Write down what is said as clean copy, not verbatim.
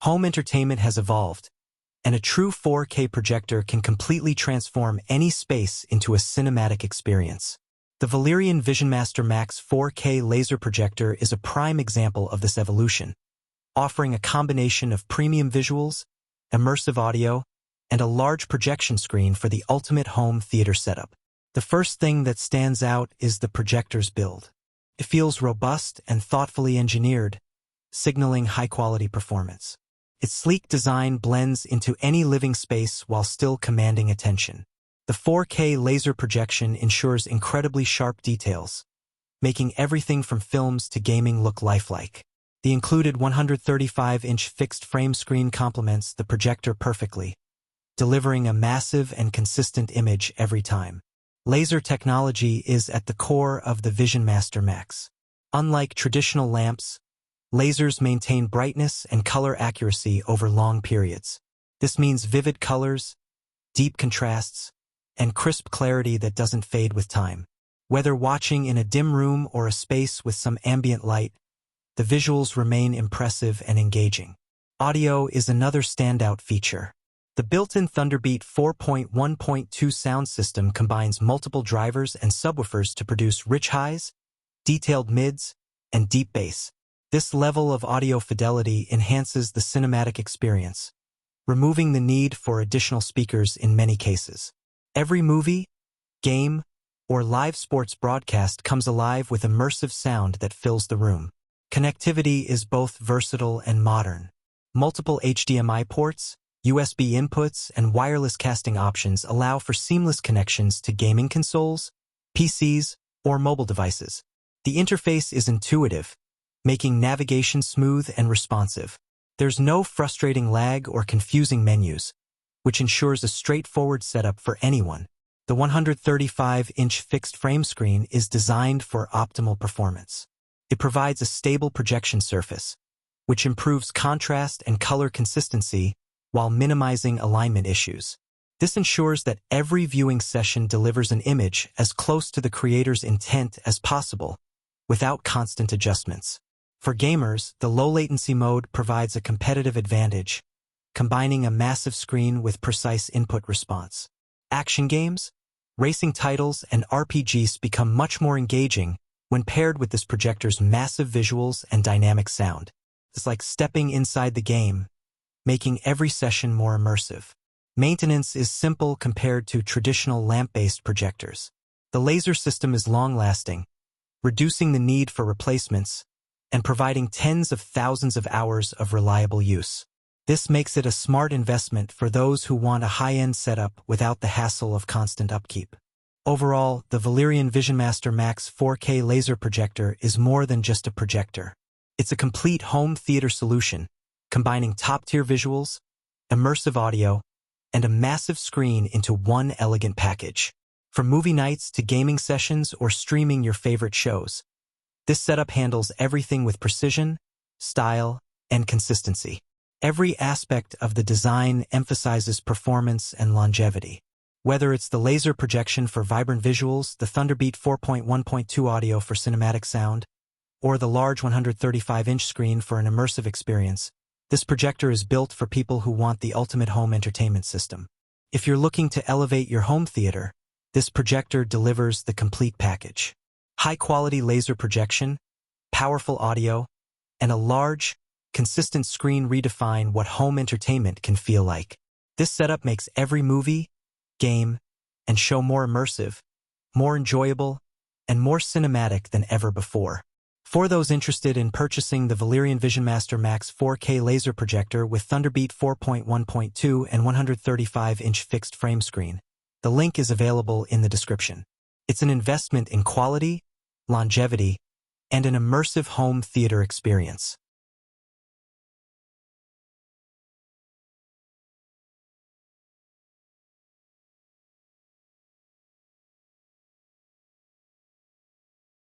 Home entertainment has evolved, and a true 4K projector can completely transform any space into a cinematic experience. The Valerion VisionMaster Max 4K laser projector is a prime example of this evolution, offering a combination of premium visuals, immersive audio, and a large projection screen for the ultimate home theater setup. The first thing that stands out is the projector's build. It feels robust and thoughtfully engineered, signaling high-quality performance. Its sleek design blends into any living space while still commanding attention. The 4K laser projection ensures incredibly sharp details, making everything from films to gaming look lifelike. The included 135-inch fixed-frame screen complements the projector perfectly, delivering a massive and consistent image every time. Laser technology is at the core of the VisionMaster Max. Unlike traditional lamps, lasers maintain brightness and color accuracy over long periods. This means vivid colors, deep contrasts, and crisp clarity that doesn't fade with time. Whether watching in a dim room or a space with some ambient light, the visuals remain impressive and engaging. Audio is another standout feature. The built-in ThunderBeat 4.1.2 sound system combines multiple drivers and subwoofers to produce rich highs, detailed mids, and deep bass. This level of audio fidelity enhances the cinematic experience, removing the need for additional speakers in many cases. Every movie, game, or live sports broadcast comes alive with immersive sound that fills the room. Connectivity is both versatile and modern. Multiple HDMI ports, USB inputs, and wireless casting options allow for seamless connections to gaming consoles, PCs, or mobile devices. The interface is intuitive, making navigation smooth and responsive. There's no frustrating lag or confusing menus, which ensures a straightforward setup for anyone. The 135-inch fixed-frame screen is designed for optimal performance. It provides a stable projection surface, which improves contrast and color consistency while minimizing alignment issues. This ensures that every viewing session delivers an image as close to the creator's intent as possible, without constant adjustments. For gamers, the low-latency mode provides a competitive advantage, combining a massive screen with precise input response. Action games, racing titles, and RPGs become much more engaging when paired with this projector's massive visuals and dynamic sound. It's like stepping inside the game, making every session more immersive. Maintenance is simple compared to traditional lamp-based projectors. The laser system is long-lasting, reducing the need for replacements and providing tens of thousands of hours of reliable use. This makes it a smart investment for those who want a high-end setup without the hassle of constant upkeep. Overall, the Valerion VisionMaster Max 4K laser projector is more than just a projector. It's a complete home theater solution, combining top-tier visuals, immersive audio, and a massive screen into one elegant package. From movie nights to gaming sessions or streaming your favorite shows, this setup handles everything with precision, style, and consistency. Every aspect of the design emphasizes performance and longevity. Whether it's the laser projection for vibrant visuals, the ThunderBeat 4.1.2 audio for cinematic sound, or the large 135-inch screen for an immersive experience, this projector is built for people who want the ultimate home entertainment system. If you're looking to elevate your home theater, this projector delivers the complete package. High-quality laser projection, powerful audio, and a large, consistent screen redefine what home entertainment can feel like. This setup makes every movie, game, and show more immersive, more enjoyable, and more cinematic than ever before. For those interested in purchasing the Valerion VisionMaster Max 4K laser projector with ThunderBeat 4.1.2 and 135-inch fixed-frame screen, the link is available in the description. It's an investment in quality, longevity, and an immersive home theater experience.